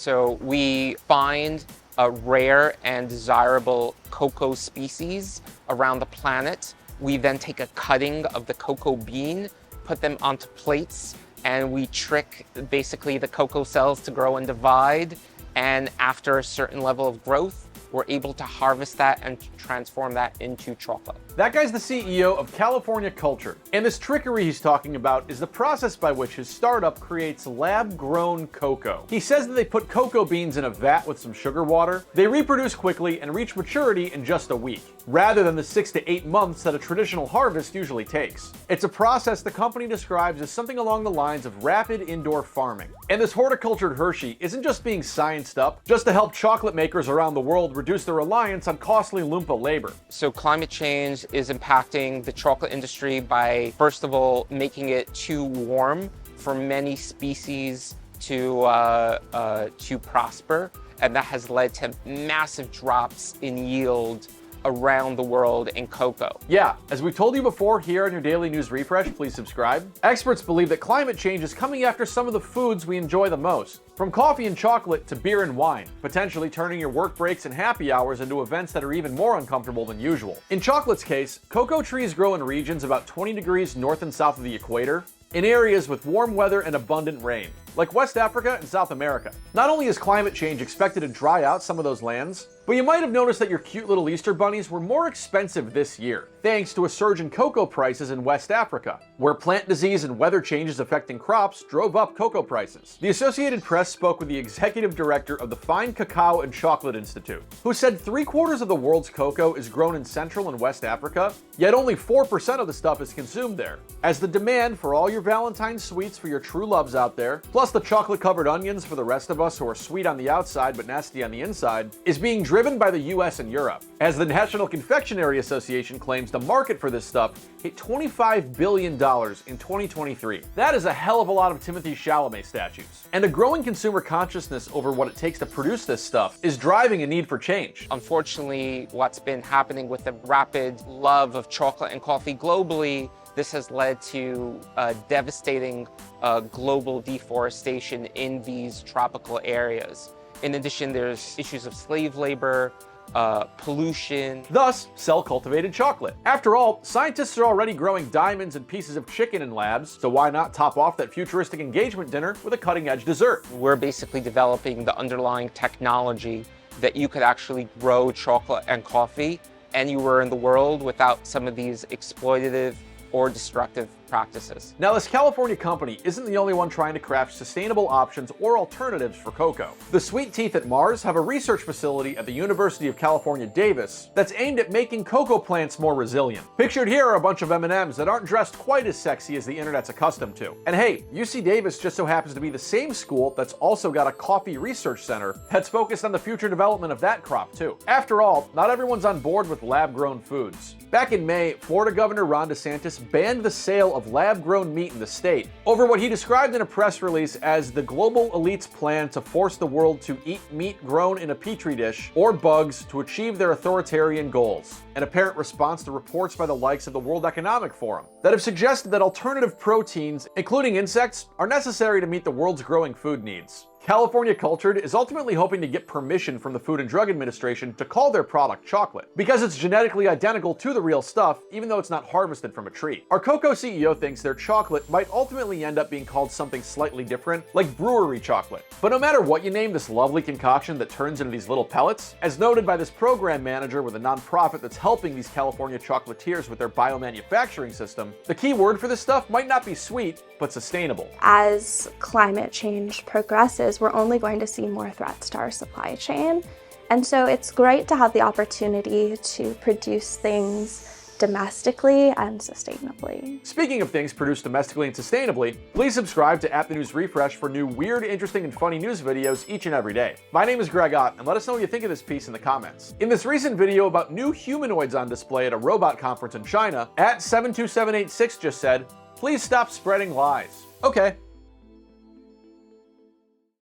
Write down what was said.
So we find rare and desirable cocoa species around the planet. We then take a cutting of the cocoa bean, put them onto plates, and we trick basically the cocoa cells to grow and divide. And after a certain level of growth, we're able to harvest that and transform that into chocolate. That guy's the CEO of California Culture. And this trickery he's talking about is the process by which his startup creates lab-grown cocoa. He says that they put cocoa beans in a vat with some sugar water. They reproduce quickly and reach maturity in just a week, rather than the 6 to 8 months that a traditional harvest usually takes. It's a process the company describes as something along the lines of rapid indoor farming. And this horticultured Hershey isn't just being scienced up just to help chocolate makers around the world reduce their reliance on costly Loompa labor. So climate change is impacting the chocolate industry by, first of all, making it too warm for many species to prosper. And that has led to massive drops in yield around the world in cocoa. Yeah, as we told you before here on your daily news refresh, please subscribe. Experts believe that climate change is coming after some of the foods we enjoy the most. From coffee and chocolate to beer and wine, potentially turning your work breaks and happy hours into events that are even more uncomfortable than usual. In chocolate's case, cocoa trees grow in regions about 20 degrees north and south of the equator, in areas with warm weather and abundant rain, like West Africa and South America. Not only is climate change expected to dry out some of those lands, but you might have noticed that your cute little Easter bunnies were more expensive this year, thanks to a surge in cocoa prices in West Africa, where plant disease and weather changes affecting crops drove up cocoa prices. The Associated Press spoke with the executive director of the Fine Cacao and Chocolate Institute, who said 3/4 of the world's cocoa is grown in Central and West Africa, yet only 4% of the stuff is consumed there, as the demand for all your Valentine's sweets for your true loves out there, plus the chocolate-covered onions for the rest of us who are sweet on the outside but nasty on the inside, is being driven by the US and Europe. As the National Confectionery Association claims the market for this stuff hit $25 billion in 2023. That is a hell of a lot of Timothée Chalamet statues. And a growing consumer consciousness over what it takes to produce this stuff is driving a need for change. Unfortunately, what's been happening with the rapid love of chocolate and coffee globally, this has led to devastating global deforestation in these tropical areas. In addition, there's issues of slave labor, pollution. Thus, cell-cultivated chocolate. After all, scientists are already growing diamonds and pieces of chicken in labs, so why not top off that futuristic engagement dinner with a cutting-edge dessert? We're basically developing the underlying technology that you could actually grow chocolate and coffee anywhere in the world without some of these exploitative or destructive practices. Now, this California company isn't the only one trying to craft sustainable options or alternatives for cocoa. The Sweet Teeth at Mars have a research facility at the University of California, Davis that's aimed at making cocoa plants more resilient. Pictured here are a bunch of M&Ms that aren't dressed quite as sexy as the internet's accustomed to. And hey, UC Davis just so happens to be the same school that's also got a coffee research center that's focused on the future development of that crop too. After all, not everyone's on board with lab-grown foods. Back in May, Florida Governor Ron DeSantis banned the sale of lab-grown meat in the state over what he described in a press release as the global elite's plan to force the world to eat meat grown in a petri dish or bugs to achieve their authoritarian goals, an apparent response to reports by the likes of the World Economic Forum that have suggested that alternative proteins, including insects, are necessary to meet the world's growing food needs. California Cultured is ultimately hoping to get permission from the Food and Drug Administration to call their product chocolate, because it's genetically identical to the real stuff, even though it's not harvested from a tree. Our cocoa CEO thinks their chocolate might ultimately end up being called something slightly different, like brewery chocolate. But no matter what you name this lovely concoction that turns into these little pellets, as noted by this program manager with a nonprofit that's helping these California chocolatiers with their biomanufacturing system, the key word for this stuff might not be sweet, but sustainable. As climate change progresses, we're only going to see more threats to our supply chain. And so it's great to have the opportunity to produce things domestically and sustainably. Speaking of things produced domestically and sustainably, please subscribe to The News Refresh for new weird, interesting, and funny news videos each and every day. My name is Greg Ott, and let us know what you think of this piece in the comments. In this recent video about new humanoids on display at a robot conference in China, @72786 just said, "Please stop spreading lies." Okay,